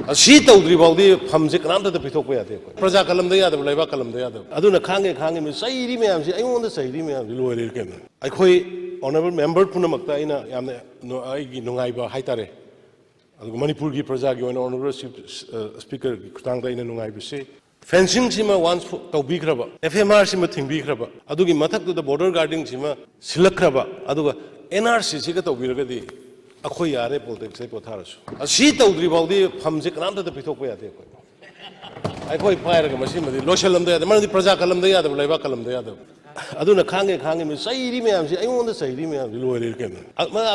ꯑꯁꯤ ꯇꯧꯗ꯭ꯔꯤꯐꯥꯎꯗꯤ ꯐꯝꯁꯦ ꯀꯅꯥꯝꯇꯗ ꯄꯤꯊꯣꯛꯄ ꯌꯥꯗꯦ ꯑꯩꯈꯣꯏ ꯄ꯭ꯔꯖꯥ ꯀꯂꯝꯗ ꯌꯥꯗꯕ ꯂꯩꯕꯥꯛ ꯀꯂꯝꯗ ꯌꯥꯗꯕ ꯑꯗꯨꯅ ꯈꯥꯡꯉꯦ ꯃꯤ ꯆꯩꯔꯤ ꯃꯌꯥꯝꯁꯤ ꯑꯩꯉꯣꯟꯗ ꯆꯩꯔꯤ ꯃꯌꯥꯝꯁꯤ ꯂꯣꯏꯔꯦ ꯀꯩꯅꯣ ꯑꯩꯈꯣꯏ ꯑꯣꯅꯔꯦꯕꯜ ꯃꯦꯝꯕꯔ ꯄꯨꯝꯅꯃꯛꯇ ꯑꯩꯅ ꯌꯥꯝꯅ ꯑꯩꯒꯤ ꯅꯨꯡꯉꯥꯏꯕ ꯍꯥꯏꯇꯥꯔꯦ ꯑꯗꯨꯒ ꯃꯅꯤꯄꯨꯔꯒꯤ ꯄ꯭ꯔꯖꯥꯒꯤ ꯑꯣꯏꯅ ꯑꯣꯅꯔꯦꯕꯜ ꯁ꯭ꯄꯤꯀꯔꯒꯤ ꯈꯨꯠꯊꯥꯡꯗ ꯑꯩꯅ ꯅꯨꯡꯉꯥꯏꯕꯁꯤ ꯐꯦꯟꯁꯤꯡꯁꯤꯃ ꯋꯥꯟꯁ ꯇꯧꯕꯤꯈ꯭ꯔꯕ FMRꯁꯤꯃ ꯊꯤꯡꯕꯤꯈ꯭ꯔꯕ ꯑꯗꯨꯒꯤ ꯃꯊꯛꯇꯨꯗ ꯕꯣꯔꯗꯔ ꯒꯥꯔꯗꯤꯡꯁꯤꯃ ꯁꯤꯜꯂꯛꯈ꯭ꯔꯕ ꯑꯗꯨꯒ NRCꯁꯤꯒ ꯇꯧꯕꯤꯔꯒꯗꯤ ꯑꯩꯈꯣꯏ ꯌꯥꯔꯦ ꯄꯣꯂꯤꯇꯤꯛꯁꯇꯩ ꯄꯣꯊꯥꯔꯁꯨ ꯑꯁꯤ ꯇꯧꯗ꯭ꯔꯤꯐꯥꯎꯗꯤ ꯐꯝꯁꯦ ꯀꯅꯥꯝꯇꯗ ꯄꯤꯊꯣꯛꯄ ꯌꯥꯗꯦ ꯑꯩꯈꯣꯏ ꯄꯥꯏꯔꯒ ꯃꯁꯤꯃꯗꯤ ꯂꯣꯏꯁꯤꯜꯂꯝꯗ ꯌꯥꯗꯦ ꯃꯔꯝꯗꯤ ꯄ꯭ꯔꯖꯥ ꯀꯂꯝꯗ ꯌꯥꯗꯕ ꯂꯩꯕꯥꯛ ꯀꯂꯝꯗ ꯌꯥꯗꯕ ꯑꯗꯨꯅ ꯈꯥꯡꯉꯦ ꯃꯤ ꯆꯩꯔꯤ ꯃꯌꯥꯝꯁꯤ ꯑꯩꯉꯣꯟꯗ ꯆꯩꯔꯤ ꯃꯌꯥꯝꯁꯤ ꯂꯣꯏꯔꯦ ꯀꯩꯅꯣ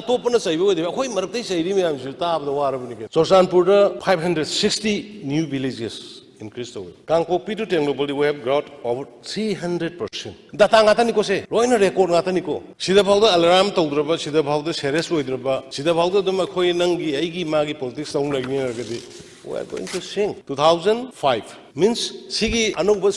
ꯑꯇꯣꯞꯄꯅ ꯆꯩꯕ ꯑꯣꯏꯗꯦ ꯑꯩꯈꯣꯏ ꯃꯔꯛꯇꯩ ꯆꯩꯔꯤ ꯃꯌꯥꯝꯁꯤꯁꯨ ꯇꯥꯕꯗ ꯋꯥꯔꯕꯅꯤ ꯀꯩꯅꯣ ꯆꯨꯔꯆꯥꯟꯄꯨꯔꯗ 560 new villages increase tꯧꯋꯦ ꯀꯥꯡꯄꯣꯛꯄꯤ ꯇꯨ ꯇꯦꯡꯅꯧꯄꯜꯗꯤ we have growth over 300%. Data ꯉꯥꯛꯇꯅꯤꯀꯣ ꯁꯦ ꯂꯣꯏꯅ ꯔꯦꯀꯣꯔꯗ ꯉꯥꯛꯇꯅꯤꯀோ ꯁꯤꯗꯐꯥꯎꯗ ꯑꯦꯂꯥꯔꯝ ꯇꯧꯗ꯭ꯔꯕ ꯁꯤꯗꯐꯥꯎꯗ ꯁꯦꯔꯤꯌꯁ ꯑꯣꯏꯗ꯭ꯔꯕ ꯁꯤꯗꯐꯥꯎꯗ ꯑꯗꯨꯝ ꯑꯩꯈꯣꯏ ꯅꯪꯒꯤ ꯑꯩꯒꯤ ꯃꯥꯒꯤ ꯄꯣꯂꯤꯇꯤꯛꯁ ꯇꯧ ꯂꯩꯅꯔꯒꯗꯤ we are going to sing 2005 means sigi anugba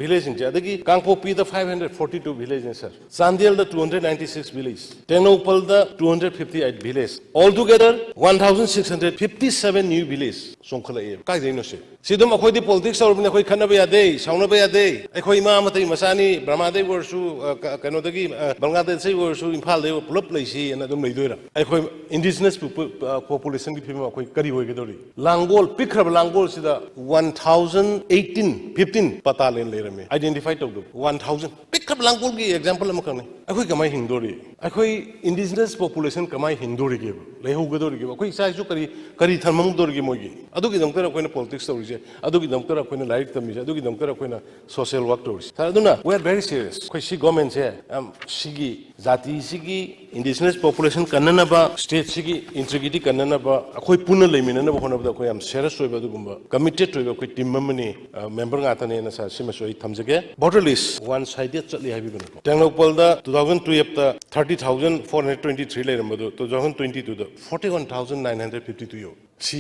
village inja adagi kangpopi da 542 villages sir Sandel da 296 villages Tenopal da 258 villages altogether 1657 new villages songkhala e kai deino se sidum akhoi di politics aurubne akhoi khanaba yade saunaba yade akhoi ma matai masani brahmadei worsu kano dagi bangladesh sei worsu imphal de pulap leisi na dum leidoira akhoi indigenous population gi phima akhoi kari hoigedori langol pikrab langol sida 1018 patalin lerame identify tawdu 1000 pikrab langol gi example am kane akhoi kamai hingdori akhoi indigenous population kamai hingdori ge lehugedori ge akhoi sai su kari tharmam dori ge mogi adugi damkara akhoi na politics tawrije adugi damkara akhoi na light tamije adugi damkara akhoi na social work tawrije aduna we are very serious akhoi si government se sigi jati sigi indigenous population kanana ba state sigi integrity kanana ba akhoi puna leimina na ba honabda akhoi am serious oiba adugumba committed oiba akhoi team mamani member ngatane na sa simaso I thamjage border list one sided chatli habibana Tengnopal da 2012 da 30423 leirambadu 2022 da 41952 yo si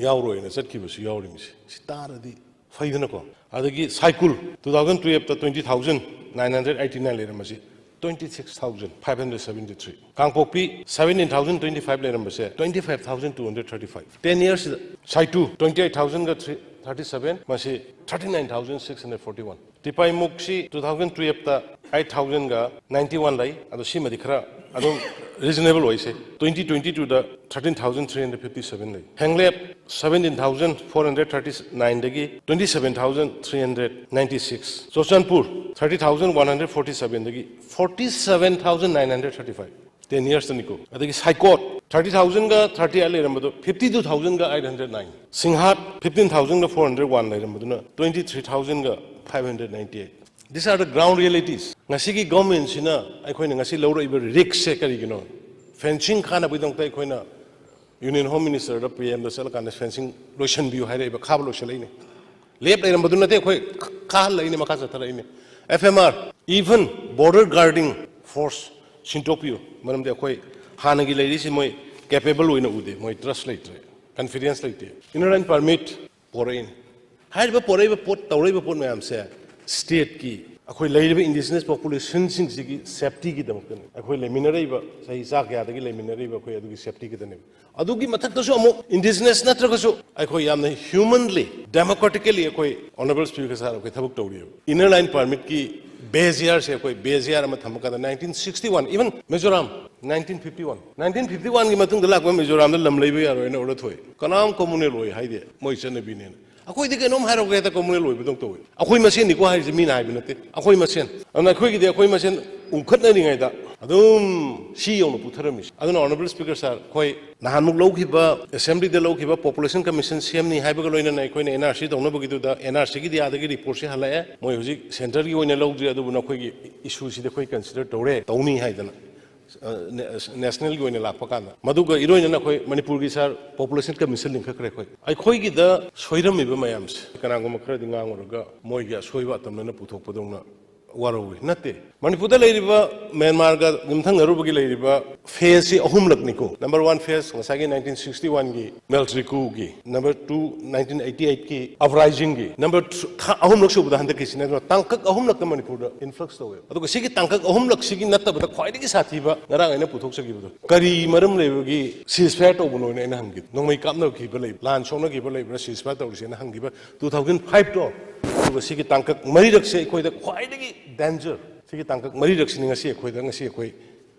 yauroi na chatkibasu yaurimsi si taradi faidana ko adagi cycle 2012 da 20989 leiramasi 26,573. Kangpopi 17,025 leirambase 25,235. 10 years Sai 2 28,037 masi 39,641. Tipai Mukshi 2012 da 8,000 ga 91 lai ado simadi khara ado reasonable oise 2022 da 13,357 lai. Hanglep 17,439 dagi 27,396. Sochanpur 30,147 dagi 47,935. 10 years taniko. Adagi Saikot 30,000 ga 30 leirambadu 52,000 ga 809. Singhat 15,000 ga 401 leirambaduna 23,000 ga 598. These are the ground realities. Ngasigi government sina aikhoina ngasi lawraiba risk se karigino fencing khana bidong tai khoina Union Home Minister da PM da sel kan fencing lotion biu hairaiba khab lotion leine lep leirambaduna te khoi khal leine makha chatharaine FMR even border guarding force Sintopio manam de khoi hanagi leirisi moi capable oina ude moi trust leitre confidence leite inland permit porain haiba poraiba pot tawraiba pot mayam se state ki akhoi leiriba indigenous population sing sigi safety ki damakne akhoi leminaraiba sahi sa kya dagi leminaraiba akhoi adugi safety ki dane adugi mathak tasu amu indigenous natragasu akhoi yamna humanly democratically akhoi honorable speaker sir akhoi thabuk tawri inner line permit ki base year se akhoi base year ama thamka 1961 even Mizoram 1951 ki matung dalak Mizoram da lam leiba yaro ena ola thoi kanam communal oi haide moi chanabi ne akhoi de kenom hairo ge ta communal oi bidong toy akhoi masen ni ko hai mi na hai binate akhoi masen ana akhoi gi de akhoi masen ungkhatna ni ngai da adum si yong pu tharami aduna honorable speaker sir khoi nahan muk lokhiba assembly de lokhiba population commission cm ni haiba ga loina na akhoi na NRC dongna bagi du da NRC gi dia da gi report se halae moi hoji center gi oina logri adu na khoi gi issue si de khoi consider tore tawni hai dana national gi oina lakpa kana maduga iroina na khoi Manipur gi sir population commission link khare khoi ai khoi gi da soiram mi ba mayam se kana gom khara di ngang ro ga moi gi soiba tamna na puthok podong na Warawi, Nate. Manipur Myanmar Gumtang phase Ahumlakniko. Number 1 phase, Nasagi 1961 gi, military coup gi. Number 2, 1988 ki, uprising gi. Number 2, Ahumlak Subhanda Kisina, Tankak Ahumlak Manipur, influx away. Siki Tankak Ahumlak Siki Nata, but quite a Sativa, Narang Putoxagivo. Kari Maram Levi, ceasefire to Bono and Hangi. No make up no keep a lab, Lan Shona give a lab, ceasefire to Hangiba, 2005 to. Siki Tankak Maridak say quite a danger. Siki Tankak Maridak singing a sea quite a sea quay.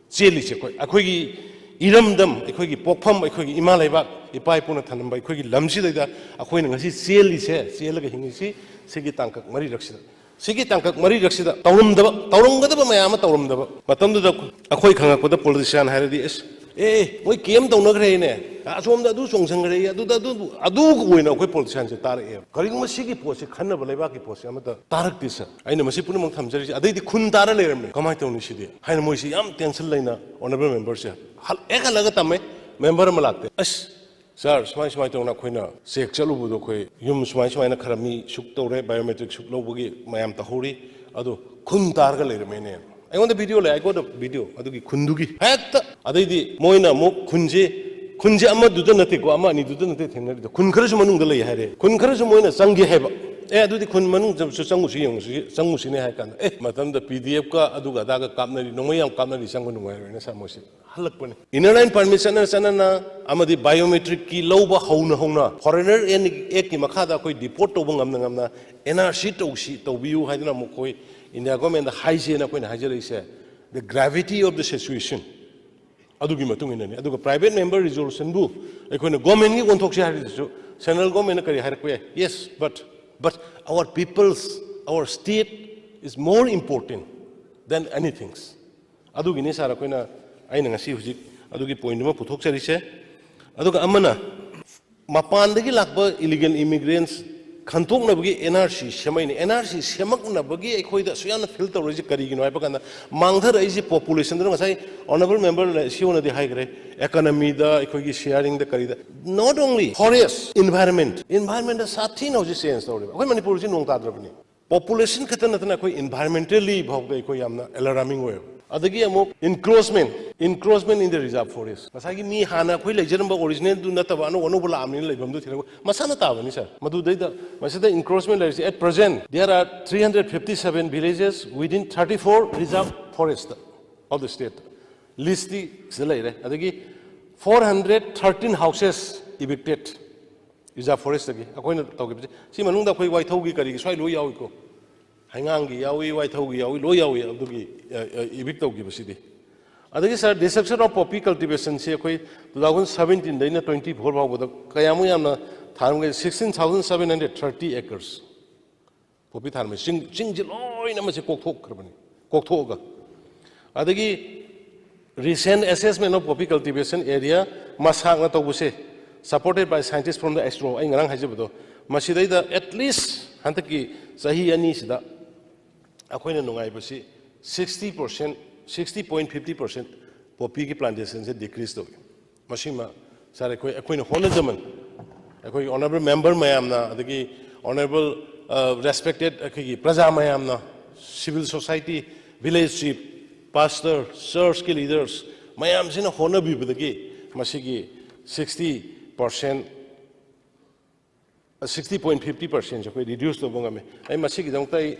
Jelly sequoy. A quiggy Iram them, a quiggy Pokpam, a quiggy Imaleva, a pipe on a tanum by quiggy Lamsi like that, a queen and a silly say, see like a hingy, Siki Tankak Maridak. Siki Tankak Maridak, Tauranga Mayama Tauranda, but under the Aquakanga with the politician had this. Eh, we came down a grain. As one that do songs and gray, I do win a whipple chance at Tari. Karinga Siki Posi, Kanabaki Posi, I'm at the Tarak Tissa. I know Masipun comes, I did the Kundara Lerm, come out on the city. I know Mosi, I'm Tenselina, honorable membership. Ekalagatame, member Malate. Us, sir, smash my tone Aquina, say Chalubudoque, Yum smash my Karami, Shuktore, biometric Shuklobugi, Mayam Tahuri, Ado Kundarga Lermanian. I want the video, I got a video. Adugi Kundugi. Hat Adidi Moina Mo Kunje Kunjama Dudanati Guama, Nidudanati, Kunkarasmanung the Lay Harry. Kunkarasmoina Sangi Heba. Eh, do the Kunmanung Sangusi, Sangusin Hakan. Eh, Madame the PDF Aduga Daga Kamnari, Nomayam Kamnari Sangunuar in a Samosi. Halakun. In a line permission and Sanana, Amadi biometric key Loba Hona, foreigner and Eki Makada Koi deport Obungamna, NRC to view Hadina Mokoi. In the government, the hygiene of the gravity of the situation. Adugi private member resolution bu. Government won't talk central government. Yes, but our people's, our state is more important than anything. Adugi ni sara koina aina ngasi hujik adugi point ma puthok charise. Aduga amana mapandagi lakba illegal immigrants. Kantung na bagi NRC semaini NRC semak na bagi ekoi da suyana filter roji kari gino apa kana mangthar aisi population da ngasai honorable member siona di high grade economy da ekoi gi sharing da kari da not only forest environment da sathi na hoji sense tawre ekoi manipur ji nong ta drabni population khatan na ekoi environmentally bhog da ekoi yamna alarming way adagi amok encroachment in the reserve forest masagi mi hana khoi lejeramba original du na taba no ono bula amni lebam du thira masana ta bani sir madu dai da masada encroachment at present there are 357 villages within 34 reserve forest of the state listi selai re adagi 413 houses evicted reserve forest agi akoina tawgi si manung da khoi wai thogi kari swai lo yawi ko Hangangi yawi wai thogi yawi lo yawi adugi evict tawgi basidi adagi sir destruction of poppy cultivation se koi 2017 daina 24 bawda kayamu yamna tharmge 16,730 acres poppy tharme sing ji loi na ma se kokthok karbani kokthoga adagi recent assessment of poppy cultivation area masang na tawbuse supported by scientists from the ASTRO ai ngarang hajibado masidai da at least hantaki sahi ani sida akoina nungai basi 60% 60.50% poppy ki plantation se decrease to masima sare koi akoina hona zaman akoi honorable member mayamna adagi honorable respected akoi praja mayamna civil society village chief pastor church ki leaders mayam sina hona bi badagi masigi 60% 60.50% akoi reduce to bongame ai masigi dongtai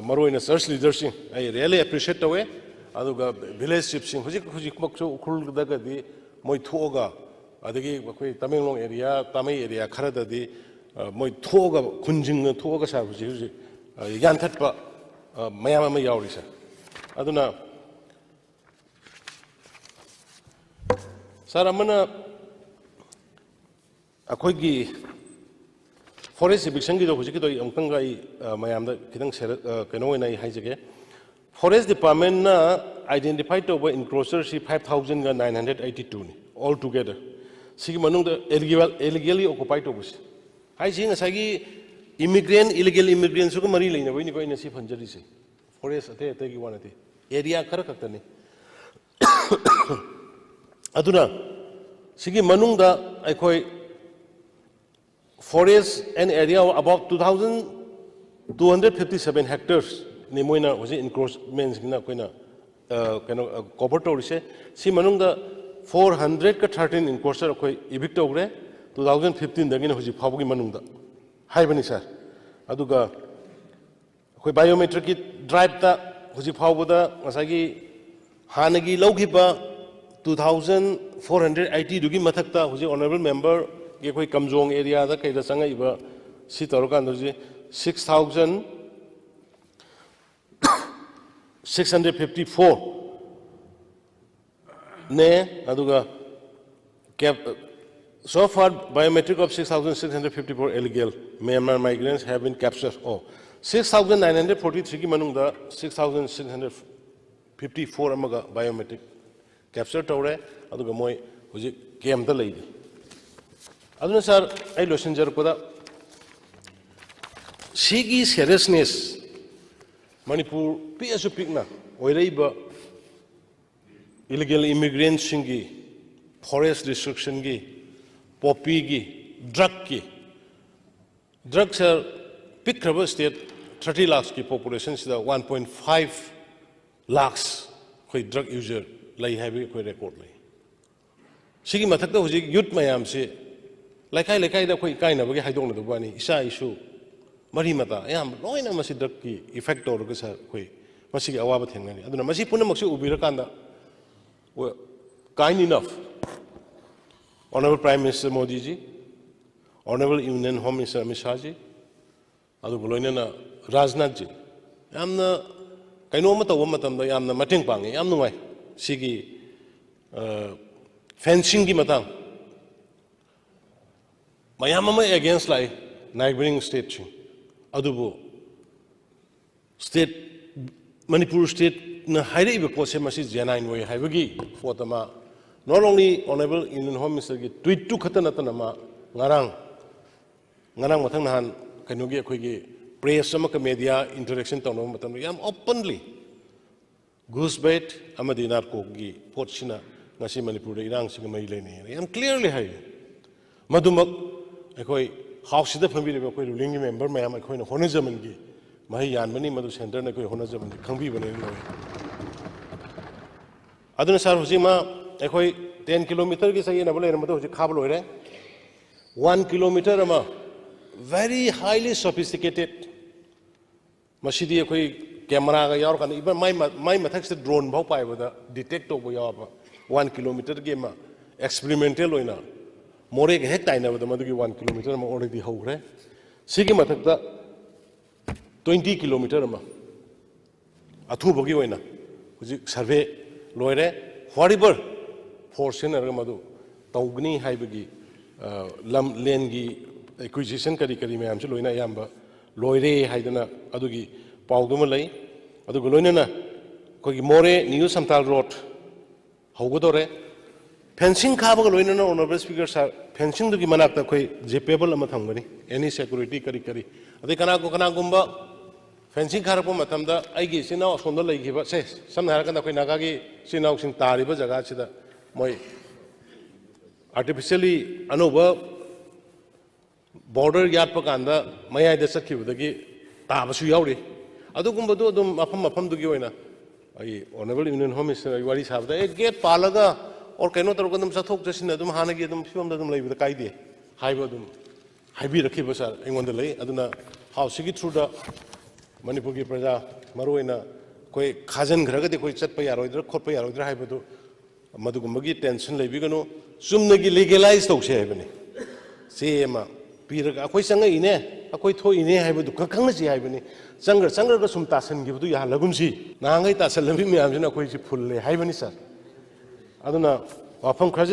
maroina church leaders I really appreciate the way aduga village chiefs hujik makso ukhul daga di moi thoga adagi koi Tamenglong area Tamai area kharada di moi thoga kunjing thoga sa hujik yan thatpa mayam ma yauri sa aduna sar amana akoi gi forest eviction ki do hujik do amkang gai mayam da kidang keno na haijage forest department na identified over encroachers 5,982 all together sigi manung da illegally occupied obus hai sing sagi immigrant illegal immigrants ko mari leina boi ni ko ina si phanjari se forest ate gi wanate area khara kaktani aduna sigi manung da aikoi forest and area of about 2,257 hectares ni moina hoji encroachments gina koina kano cover torise si manungda 400 ka 13 encroacher koi evict togre 2015 dagina hoji phawgi manungda haibani sir aduga koi biometric drive ta hoji phawboda ngasagi hanagi lawgiba 2480 dugi mathakta hoji honorable member ge koi kamjong area da kaida sanga iba si torokan doji 6654 ne aduga cap so far biometric of 6654 illegal Myanmar migrants have been captured. 6943 ki manungda 6654 amaga biometric capture tawre aduga moi hoji game da leidi aduna sir ai lotion jar koda sigi seriousness Manipur PSU pikna oireiba illegal immigrants singi forest destruction gi poppy gi drugs are pick rubber state 30 lakhs ki population sida 1.5 lakhs koi drug user lai have koi record lai sigi mathak da hoji youth mayam se laikai da koi kaina bagi haidong na bani isa issue mari mata yam loina masi drug ki effect or ga sir koi masi ki awaba thengani aduna masi punam maksu ubira kanda kind enough Honorable Prime Minister Modi ji Honorable Union Home Minister Amit Shah ji adu loina Rajnath ji yamna kaino ma taw matam da yamna mateng pangi yam nungai sigi fencing gi matang mayam ma against lai neighboring state ching adubu state Manipur state na haire ibe pose masi genuine way haibagi potama not only Honorable Union Home Minister gi tweet tu khatana tanama ngarang mathang nahan kainogi akhoi gi press sama ka media interaction tawno matam yam openly goose bait amadi narco gi potchina ngasi Manipur irang sing mai lene yam clearly hai madumak akhoi house da family ba koi ruling member mayam akhoi na hona zaman gi mai yan mani madu center na koi hona zaman khangbi bane lo aduna sar hoji ma akhoi 10 kilometer gi sai na bole na madu hoji khab loire 1 kilometer ama very highly sophisticated masidi akhoi camera ga yaur kan iba mai mathak se drone bhau pai ba detect to bo yaw ba 1 kilometer ge ma experimental loina more ge hek taina ba madu gi 1 kilometer ma already hogre sigi mathak da 20 kilometer ma athu bogi oina hoji survey loire whatever force na madu tawgni haibagi lam len gi acquisition kari mayam se loina yamba loire haidana adugi pauduma lai adugo loina na kogi more new samtal road hogodore fencing khaba loina na honorable speaker sir fencing dugi manakta koi japable ama thamgani any security kari adi kana gumba fencing kharapo matamda aigi sinaw sonda laigiba se samna harakanda koi naga gi sinaw sing tariba jaga sida moi artificially anuba border yard pakanda mayai da sakhibudagi tabasu yauri adugumba do dum mafam dugi oina ai honorable union home minister wari sabda e gate palaga or kaino tarokandum sathok jasina dum hanagi dum phimda dum leibda kaide haiba dum haibi rakhiba sar engonda lei aduna house gi through the Manipur gi praja maroina koi khajan ghragadi koi chatpa yaroidra khotpa yaroidra haibadu madugumagi tension leibigano sumnagi legalize tawse haibani sema piraga akoi sanga ine akoi tho ine haibadu khangna ji haibani sangar ga sum tasan gibudu ya lagumsi nangai tasan lambi myam jina koi ji fulle haibani sir aduna wafam khaji